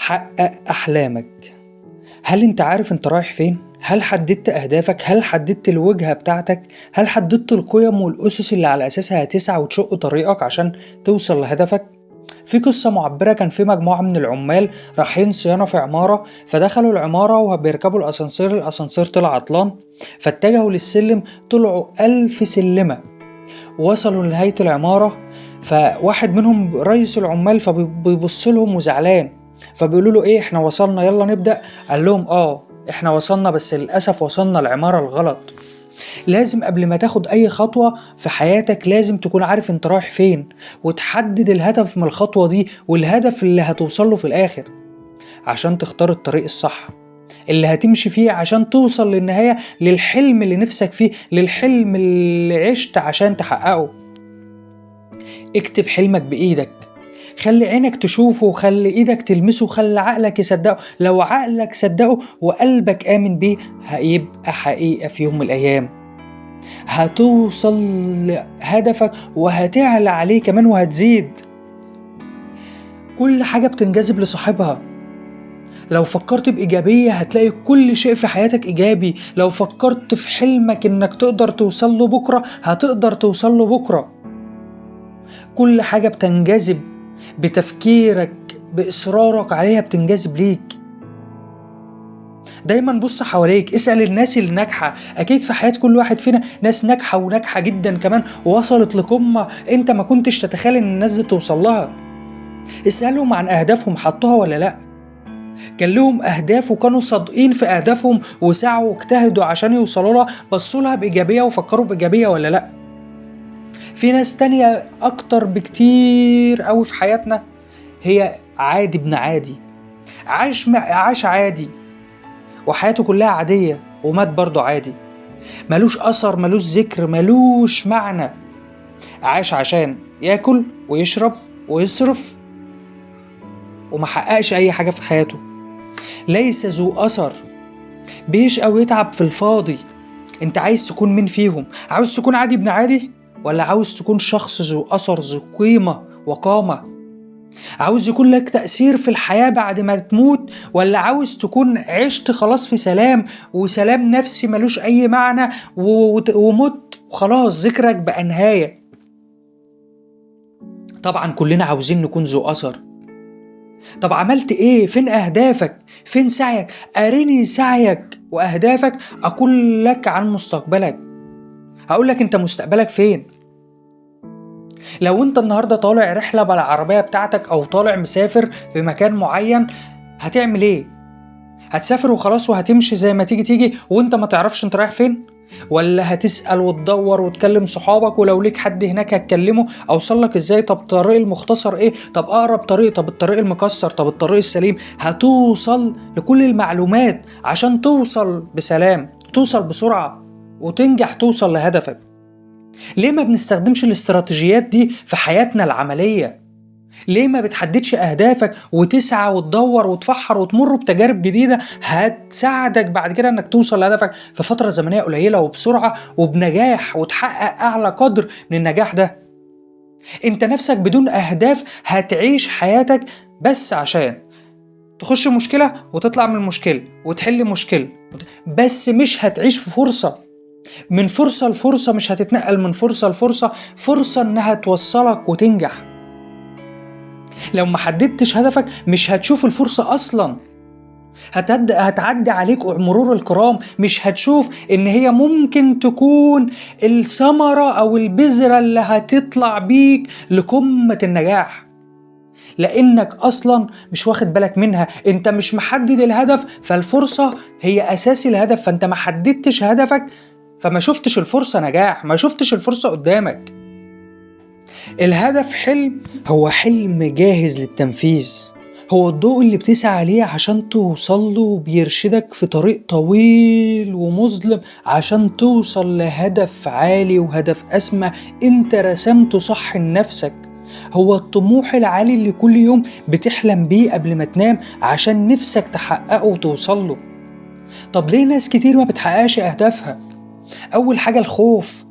حقق أحلامك. هل أنت عارف أنت رايح فين؟ هل حددت أهدافك؟ هل حددت الوجهة بتاعتك؟ هل حددت القيم والأسس اللي على أساسها هتسعى وتشق طريقك عشان توصل لهدفك؟ في قصة معبرة، كان في مجموعة من العمال رايحين صيانة في عمارة، فدخلوا العمارة وبيركبوا الأسانسير طلع عطلان، فاتجهوا للسلم، طلعوا 1000 سلمة، وصلوا لنهاية العمارة. فواحد منهم رئيس العمال فبيبص لهم وزعلان، فبيقولوا له ايه، احنا وصلنا يلا نبدأ. قال لهم احنا وصلنا، بس للأسف وصلنا العمارة الغلط. لازم قبل ما تاخد اي خطوة في حياتك لازم تكون عارف انت رايح فين، وتحدد الهدف من الخطوة دي والهدف اللي هتوصله في الآخر، عشان تختار الطريق الصح اللي هتمشي فيه عشان توصل للنهاية، للحلم اللي نفسك فيه، للحلم اللي عشت عشان تحققه. اكتب حلمك بإيدك، خلي عينك تشوفه، وخلي إيدك تلمسه، وخلي عقلك يصدقه. لو عقلك صدقه وقلبك آمن بيه هيبقى حقيقة في يوم من الأيام. هتوصل لهدفك وهتعلى عليه كمان وهتزيد. كل حاجة بتنجذب لصاحبها. لو فكرت بإيجابية هتلاقي كل شيء في حياتك إيجابي. لو فكرت في حلمك إنك تقدر توصل له بكرة هتقدر توصل له بكرة. كل حاجة بتنجذب بتفكيرك، بإصرارك عليها بتنجذب ليك. دايما بص حواليك، اسأل الناس اللي ناجحة. أكيد في حياة كل واحد فينا ناس ناجحة وناجحة جدا كمان، ووصلت لقمة أنت ما كنتش تتخيل إن الناس دي توصل لها. اسألهم عن أهدافهم، حطوها ولا لأ؟ كان لهم أهداف وكانوا صادقين في أهدافهم وسعوا واجتهدوا عشان يوصلوا لها، بصوا لها بإيجابية وفكروا بإيجابية ولا لأ؟ في ناس تانية أكتر بكتير قوي في حياتنا هي عادي ابن عادي، عاش عادي وحياته كلها عادية ومات برضه عادي، ملوش أثر، ملوش ذكر، ملوش معنى. عاش عشان ياكل ويشرب ويصرف ومحققش أي حاجة في حياته. ليس ذو أثر، بيشقى ويتعب في الفاضي. انت عايز تكون مين فيهم؟ عاوز تكون عادي ابن عادي، ولا عاوز تكون شخص ذو أثر، ذو قيمة وقامة؟ عاوز يكون لك تأثير في الحياة بعد ما تموت، ولا عاوز تكون عشت خلاص في سلام وسلام نفسي ملوش أي معنى ومت وخلاص ذكرك بقى نهاية؟ طبعا كلنا عاوزين نكون ذو أثر. طب عملت ايه؟ فين أهدافك؟ فين سعيك؟ أريني سعيك وأهدافك أقول لك عن مستقبلك. هقول لك انت مستقبلك فين. لو انت النهاردة طالع رحلة بالعربية بتاعتك او طالع مسافر في مكان معين، هتعمل ايه؟ هتسافر وخلاص وهتمشي زي ما تيجي وانت ما تعرفش انت رايح فين؟ ولا هتسأل وتدور وتكلم صحابك، ولو ليك حد هناك هتكلمه اوصلك ازاي؟ طب الطريق المختصر ايه؟ طب اقرب طريق؟ طب الطريق المكسر؟ طب الطريق السليم؟ هتوصل لكل المعلومات عشان توصل بسلام، توصل بسرعة وتنجح توصل لهدفك. ليه ما بنستخدمش الاستراتيجيات دي في حياتنا العملية؟ ليه ما بتحددش أهدافك وتسعى وتدور وتفحر وتمر بتجارب جديدة هتساعدك بعد كده انك توصل لهدفك في فترة زمنية قليلة وبسرعة وبنجاح، وتحقق أعلى قدر من النجاح ده؟ انت نفسك بدون أهداف هتعيش حياتك بس عشان تخش مشكلة وتطلع من المشكلة وتحل مشكلة، بس مش هتعيش في فرصة. من فرصة لفرصة، مش هتتنقل من فرصة لفرصة، فرصة انها توصلك وتنجح. لو ما حددتش هدفك مش هتشوف الفرصة اصلا، هتعدي عليك مرور الكرام، مش هتشوف ان هي ممكن تكون الثمرة او البذرة اللي هتطلع بيك لقمة النجاح، لانك اصلا مش واخد بالك منها. انت مش محدد الهدف، فالفرصة هي اساس الهدف، فانت ما حددتش هدفك فما شفتش الفرصة نجاح، ما شفتش الفرصة قدامك. الهدف حلم، هو حلم جاهز للتنفيذ، هو الضوء اللي بتسعى عليه عشان توصل له، وبيرشدك في طريق طويل ومظلم عشان توصل لهدف عالي وهدف أسمى انت رسمته صح لنفسك. هو الطموح العالي اللي كل يوم بتحلم بيه قبل ما تنام عشان نفسك تحققه وتوصل له. طب ليه ناس كتير ما بتحققش أهدافها؟ أول حاجة الخوف.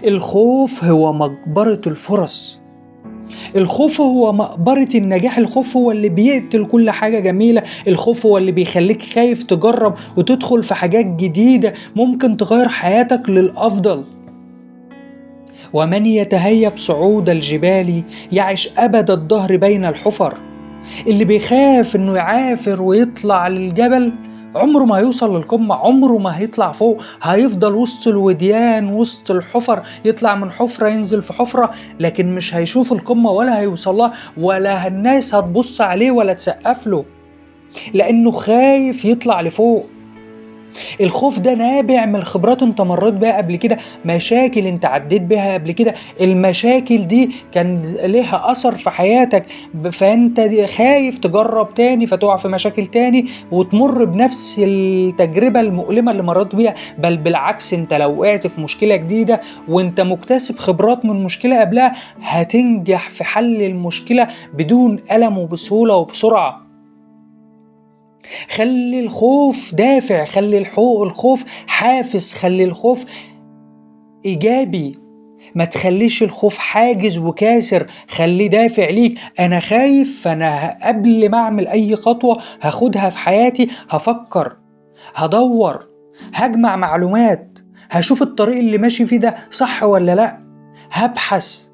الخوف هو مقبرة الفرص. الخوف هو مقبرة النجاح، الخوف هو اللي بيقتل كل حاجة جميلة، الخوف هو اللي بيخليك خايف تجرب وتدخل في حاجات جديدة ممكن تغير حياتك للأفضل. ومن يتهيب صعود الجبال يعش أبد الدهر بين الحفر. اللي بيخاف إنه يعافر ويطلع للجبل عمره ما هيوصل للقمة، عمره ما هيطلع فوق، هيفضل وسط الوديان وسط الحفر، يطلع من حفرة ينزل في حفرة، لكن مش هيشوف القمة ولا هيوصلها، ولا الناس هتبص عليه ولا تسقف له، لأنه خايف يطلع لفوق. الخوف ده نابع من خبرات انت مريت بيها قبل كده، مشاكل انت عديت بيها قبل كده، المشاكل دي كان ليها أثر في حياتك، فانت خايف تجرب تاني فتقع في مشاكل تاني وتمر بنفس التجربة المؤلمة اللي مريت بيها. بل بالعكس، انت لو وقعت في مشكلة جديدة وانت مكتسب خبرات من مشكلة قبلها هتنجح في حل المشكلة بدون ألم وبسهولة وبسرعة. خلي الخوف دافع، خلي الخوف حافز، خلي الخوف إيجابي، ما تخليش الخوف حاجز وكاسر، خليه دافع ليك. أنا خايف، فأنا قبل ما أعمل أي خطوة هاخدها في حياتي هفكر، هدور، هجمع معلومات، هشوف الطريق اللي ماشي فيه ده صح ولا لأ، هبحث،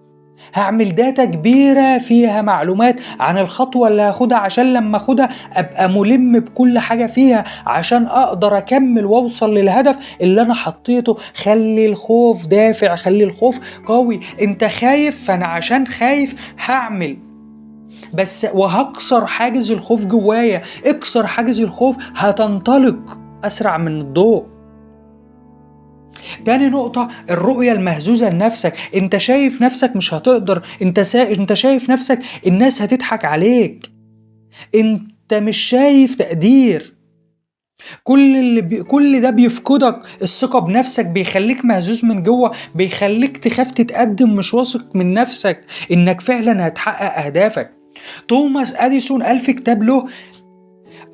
هعمل داتا كبيرة فيها معلومات عن الخطوة اللي هاخدها عشان لما اخدها ابقى ملم بكل حاجة فيها عشان اقدر اكمل واوصل للهدف اللي انا حطيته. خلي الخوف دافع، خلي الخوف قوي. انت خايف، فانا عشان خايف هعمل بس وهكسر حاجز الخوف جوايا. اكسر حاجز الخوف هتنطلق اسرع من الضوء. تاني نقطة، الرؤية المهزوزة لنفسك. انت شايف نفسك مش هتقدر، انت شايف نفسك الناس هتضحك عليك، انت مش شايف تقدير. كل ده بيفقدك الثقة بنفسك، بيخليك مهزوز من جوه، بيخليك تخاف تتقدم، مش واثق من نفسك انك فعلا هتحقق اهدافك. توماس اديسون قال في كتاب له: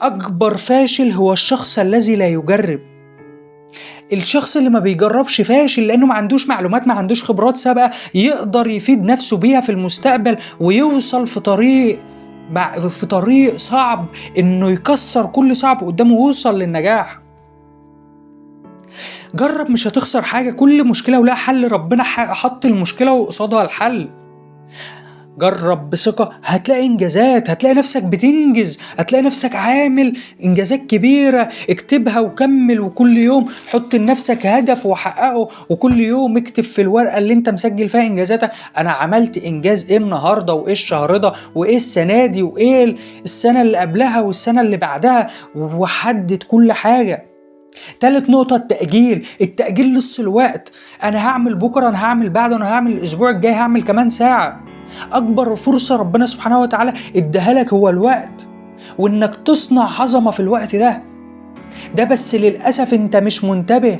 اكبر فاشل هو الشخص الذي لا يجرب. الشخص اللي ما بيجربش فاشل، لأنه ما عندوش معلومات، ما عندوش خبرات سابقة يقدر يفيد نفسه بيها في المستقبل ويوصل في طريق صعب، إنه يكسر كل صعب قدامه ويوصل للنجاح. جرب، مش هتخسر حاجة، كل مشكلة ولها حل، ربنا حط المشكلة وقصادها الحل. جرب بثقة، هتلاقي إنجازات، هتلاقي نفسك بتنجز، هتلاقي نفسك عامل إنجازات كبيرة. اكتبها وكمل، وكل يوم حط لنفسك هدف وحققه، وكل يوم اكتب في الورقة اللي انت مسجل فيها إنجازاتك: أنا عملت إنجاز إيه النهاردة، وإيه الشهر ده، وإيه السنة دي، وإيه السنة اللي قبلها والسنة اللي بعدها، وحدد كل حاجة. تالت نقطة، التأجيل نص الوقت. أنا هعمل بكرة، أنا هعمل بعد، أنا هعمل الأسبوع الجاي، هعمل كمان ساعة. أكبر فرصة ربنا سبحانه وتعالى اداها لك هو الوقت، وإنك تصنع عظمة في الوقت ده بس للأسف أنت مش منتبه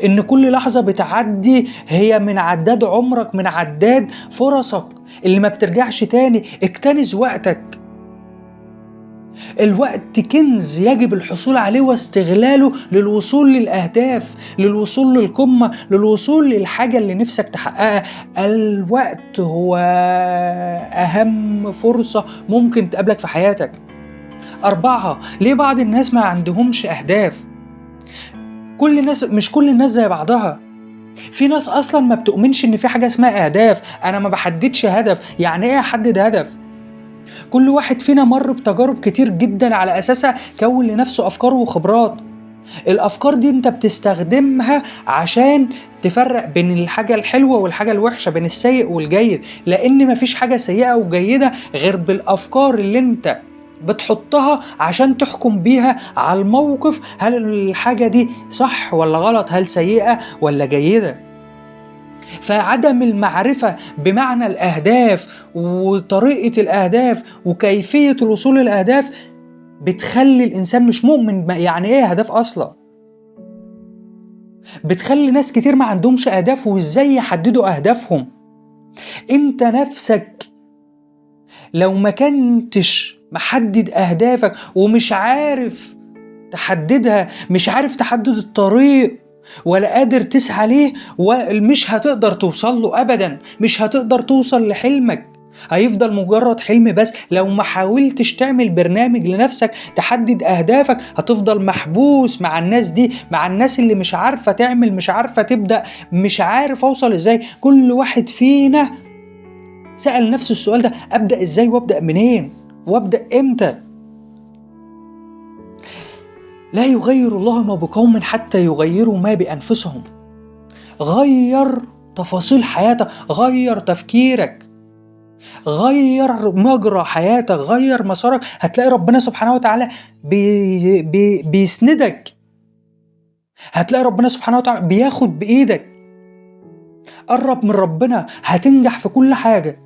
إن كل لحظة بتعدي هي من عداد عمرك، من عداد فرصك اللي ما بترجعش تاني. اكتنز وقتك. الوقت كنز يجب الحصول عليه واستغلاله للوصول للأهداف، للوصول للقمة، للوصول للحاجة اللي نفسك تحققها. الوقت هو أهم فرصة ممكن تقابلك في حياتك. 4، ليه بعض الناس ما عندهمش أهداف؟ مش كل الناس زي بعضها. في ناس أصلا ما بتؤمنش إن في حاجة اسمها أهداف. أنا ما بحددش هدف. يعني إيه أحدد هدف؟ كل واحد فينا مر بتجارب كتير جدا على أساسها كون لنفسه أفكار وخبرات. الأفكار دي أنت بتستخدمها عشان تفرق بين الحاجة الحلوة والحاجة الوحشة، بين السيء والجيد، لأن مفيش حاجة سيئة وجيدة غير بالأفكار اللي أنت بتحطها عشان تحكم بيها على الموقف. هل الحاجة دي صح ولا غلط؟ هل سيئة ولا جيدة؟ فعدم المعرفة بمعنى الأهداف وطريقة الأهداف وكيفية الوصول للأهداف بتخلي الإنسان مش مؤمن يعني إيه هدف أصلا. بتخلي ناس كتير ما عندهمش أهداف وإزاي يحددوا أهدافهم. أنت نفسك لو ما كنتش محدد أهدافك ومش عارف تحددها، مش عارف تحدد الطريق ولا قادر تسعى ليه، ومش هتقدر توصل له أبدا، مش هتقدر توصل لحلمك. هيفضل مجرد حلم بس. لو ما حاولتش تعمل برنامج لنفسك تحدد أهدافك هتفضل محبوس مع الناس دي، مع الناس اللي مش عارفة تعمل، مش عارفة تبدأ، مش عارف أوصل إزاي. كل واحد فينا سأل نفسه السؤال ده: أبدأ إزاي وأبدأ منين وأبدأ إمتى؟ لا يغير الله ما بقوم حتى يغيروا ما بأنفسهم. غير تفاصيل حياتك، غير تفكيرك، غير مجرى حياتك، غير مسارك. هتلاقي ربنا سبحانه وتعالى بيسندك، هتلاقي ربنا سبحانه وتعالى بياخد بإيدك. قرب من ربنا هتنجح في كل حاجة.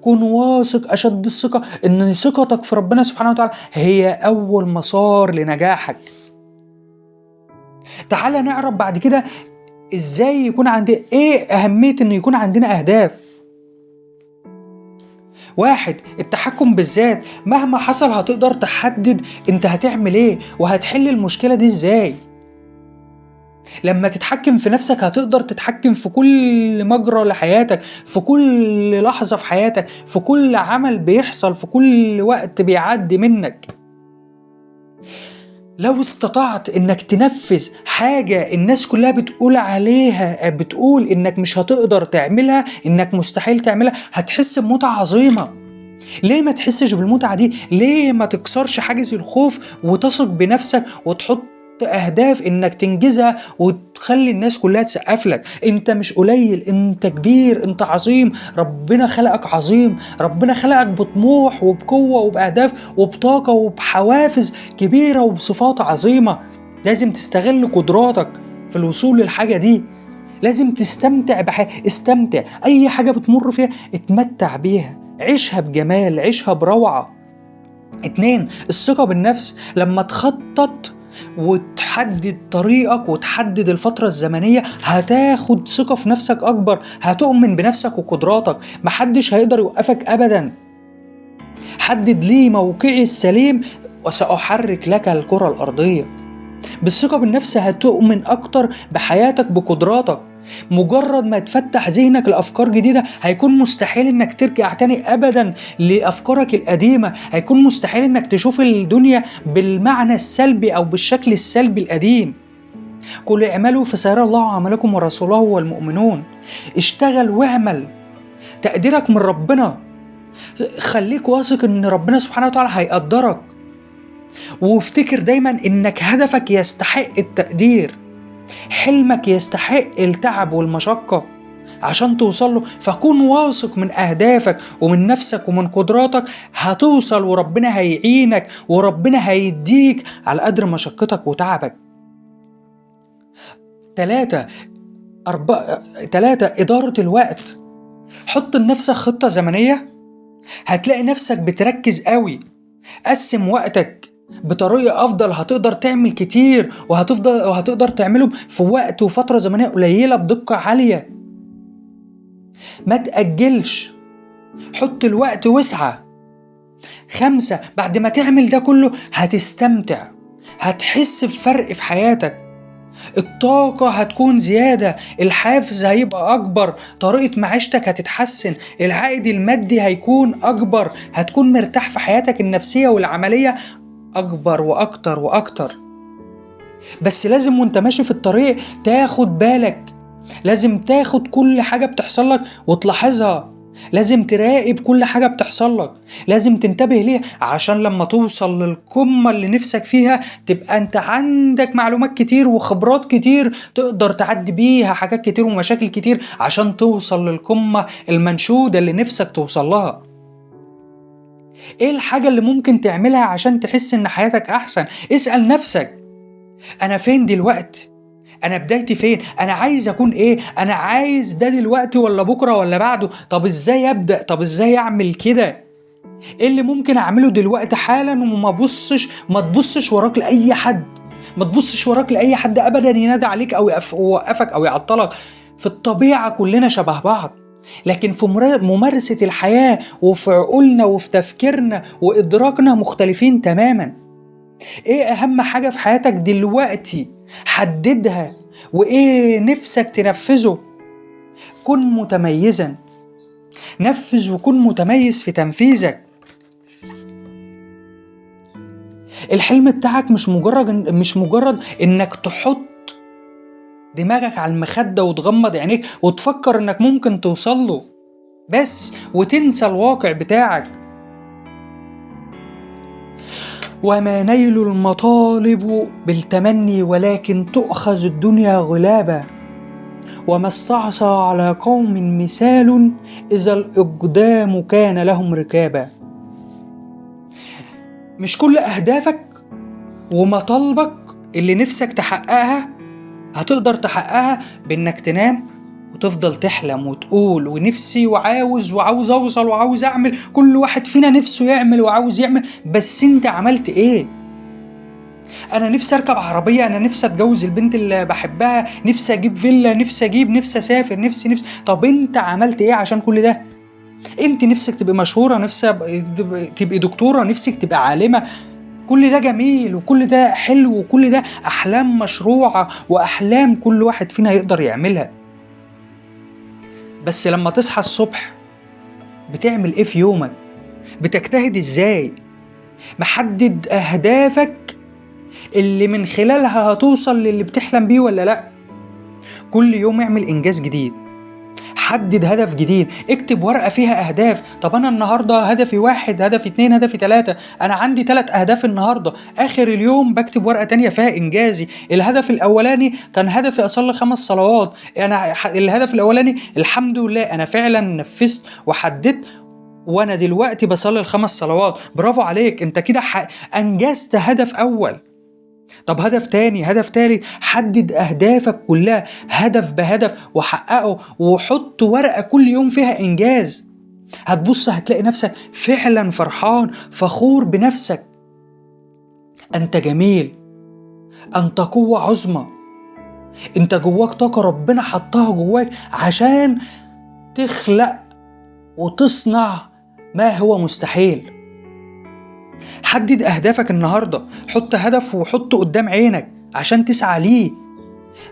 كن واثق أشد الثقة إن ثقتك في ربنا سبحانه وتعالى هي أول مسار لنجاحك. تعال نعرف بعد كده إزاي يكون عندنا، إيه أهمية إن يكون عندنا أهداف. 1. التحكم بالذات. مهما حصل هتقدر تحدد انت هتعمل ايه وهتحل المشكلة دي ازاي. لما تتحكم في نفسك هتقدر تتحكم في كل مجرى لحياتك، في كل لحظة في حياتك، في كل عمل بيحصل، في كل وقت بيعدي منك. لو استطعت انك تنفذ حاجة الناس كلها بتقول عليها، بتقول انك مش هتقدر تعملها، انك مستحيل تعملها، هتحس بمتعة عظيمة. ليه ما تحسش بالمتعة دي؟ ليه ما تكسرش حاجز الخوف وتثق بنفسك وتحط أهداف إنك تنجزها وتخلي الناس كلها تسقف لك؟ أنت مش قليل، أنت كبير، أنت عظيم. ربنا خلقك عظيم، ربنا خلقك بطموح وبقوة وبأهداف وبطاقة وبحوافز كبيرة وبصفات عظيمة. لازم تستغل قدراتك في الوصول للحاجة دي. لازم تستمتع استمتع، أي حاجة بتمر فيها اتمتع بيها، عيشها بجمال، عيشها بروعة. 2. الثقة بالنفس. لما تخطط وتحدد طريقك وتحدد الفترة الزمنية هتاخد ثقة في نفسك أكبر، هتؤمن بنفسك وقدراتك، محدش هيقدر يوقفك أبدا. حدد لي موقعي السليم وسأحرك لك الكرة الأرضية. بالثقة بالنفس هتؤمن أكتر بحياتك، بقدراتك. مجرد ما تفتح ذهنك لأفكار جديدة هيكون مستحيل إنك ترجع تاني أبدا لأفكارك القديمة، هيكون مستحيل إنك تشوف الدنيا بالمعنى السلبي أو بالشكل السلبي القديم. قل اعملوا فسيرى الله عملكم ورسوله والمؤمنون. اشتغل واعمل، تقديرك من ربنا. خليك واثق إن ربنا سبحانه وتعالى هيقدرك، وافتكر دايما إنك هدفك يستحق التقدير، حلمك يستحق التعب والمشقة عشان توصله. فكون واثق من أهدافك ومن نفسك ومن قدراتك، هتوصل وربنا هيعينك وربنا هيديك على قدر مشقتك وتعبك. 3. إدارة الوقت. حط لنفسك خطة زمنية، هتلاقي نفسك بتركز قوي. قسم وقتك بطريقة أفضل، هتقدر تعمل كتير وهتقدر تعمله في وقت وفترة زمنية قليلة بدقة عالية. ما تأجلش، حط الوقت واسعى. 5. بعد ما تعمل ده كله هتستمتع، هتحس بفرق في حياتك، الطاقة هتكون زيادة، الحافز هيبقى أكبر، طريقة معيشتك هتتحسن، العائد المادي هيكون أكبر، هتكون مرتاح في حياتك النفسية والعملية أكبر وأكتر وأكتر. بس لازم وانت ماشي في الطريق تاخد بالك، لازم تاخد كل حاجة بتحصل لك وتلاحظها، لازم تراقب كل حاجة بتحصل لك، لازم تنتبه ليها عشان لما توصل للقمة اللي نفسك فيها تبقى انت عندك معلومات كتير وخبرات كتير تقدر تعدي بيها حاجات كتير ومشاكل كتير عشان توصل للقمة المنشودة اللي نفسك توصل لها. ايه الحاجة اللي ممكن تعملها عشان تحس ان حياتك احسن؟ اسأل نفسك: انا فين دلوقتي؟ انا بدايتي فين؟ انا عايز اكون ايه؟ انا عايز ده دلوقتي ولا بكرة ولا بعده؟ طب ازاي ابدأ؟ طب ازاي اعمل كده؟ ايه اللي ممكن اعمله دلوقتي حالا ما تبصش وراك لاي حد، ما تبصش وراك لاي حد ابدا ينادي عليك او يوقفك او يعطلك. في الطبيعة كلنا شبه بعض، لكن في ممارسة الحياة وفي عقولنا وفي تفكيرنا وإدراكنا مختلفين تماما. إيه أهم حاجة في حياتك دلوقتي؟ حددها. وإيه نفسك تنفذه؟ كن متميزا، نفذ وكن متميز في تنفيذك. الحلم بتاعك مش مجرد انك تحط دماغك على المخدة وتغمض عينيك وتفكر انك ممكن توصله بس وتنسى الواقع بتاعك. وما نيل المطالب بالتمني ولكن تؤخذ الدنيا غلابا، وما استعصى على قوم مثال إذا الإقدام كان لهم ركابا. مش كل أهدافك ومطالبك اللي نفسك تحققها هتقدر تحققها بإنك تنام وتفضل تحلم وتقول ونفسي وعاوز أوصل وعاوز أعمل. كل واحد فينا نفسه يعمل وعاوز يعمل، بس أنت عملت إيه؟ أنا نفسي أركب عربية، أنا نفسي أتجوز البنت اللي بحبها، نفسي أجيب فيلا، نفسي أسافر، نفسي. طب أنت عملت إيه عشان كل ده؟ أنت نفسك تبقى مشهورة، نفسك تبقى دكتورة، نفسك تبقى عالمة. كل ده جميل وكل ده حلو وكل ده أحلام مشروعة وأحلام كل واحد فينا يقدر يعملها. بس لما تصحى الصبح بتعمل إيه في يومك؟ بتجتهد إزاي؟ محدد أهدافك اللي من خلالها هتوصل للي بتحلم بيه ولا لأ؟ كل يوم اعمل إنجاز جديد، حدد هدف جديد، اكتب ورقة فيها أهداف. طب أنا النهاردة هدفي 1، هدفي 2، هدفي 3. أنا عندي 3 أهداف النهاردة. آخر اليوم بكتب ورقة تانية فيها إنجازي. الهدف الأولاني كان هدفي أصلي 5 صلوات. أنا الهدف الأولاني الحمد لله أنا فعلا نفذت وحددت، وأنا دلوقتي بصلي 5 صلوات. برافو عليك، أنت كده أنجزت هدف أول. طب هدف تاني، هدف تالت. حدد أهدافك كلها هدف بهدف وحققه، وحط ورقة كل يوم فيها إنجاز. هتبص هتلاقي نفسك فعلا فرحان فخور بنفسك. أنت جميل، أنت قوة عظمى، أنت جواك طاقة ربنا حطها جواك عشان تخلق وتصنع ما هو مستحيل. حدد أهدافك النهاردة، حط هدف وحطه قدام عينك عشان تسعى ليه.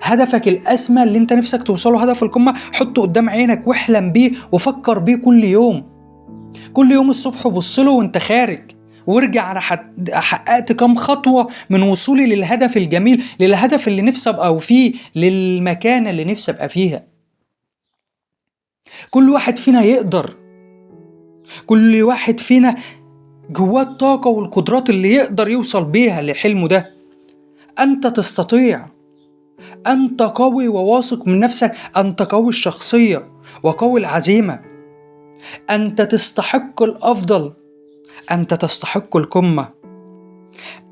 هدفك الأسمى اللي انت نفسك توصله، هدف القمة، حطه قدام عينك واحلم بيه وفكر بيه كل يوم. كل يوم الصبح بصله وانت خارج وارجع أنا حققت كم خطوة من وصولي للهدف الجميل، للهدف اللي نفسي أبقى فيه، للمكان اللي نفسي أبقى فيها. كل واحد فينا يقدر، كل واحد فينا جواه الطاقة والقدرات اللي يقدر يوصل بيها لحلمه ده. أنت تستطيع، أنت قوي وواثق من نفسك، أنت قوي الشخصية وقوي العزيمة. أنت تستحق الأفضل، أنت تستحق القمة.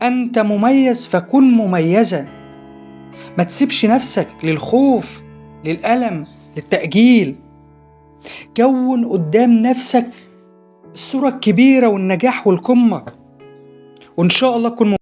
أنت مميز فكن مميزا. ما تسيبش نفسك للخوف، للألم، للتأجيل. كون قدام نفسك الصورة الكبيرة والنجاح والقمة، وإن شاء الله تكون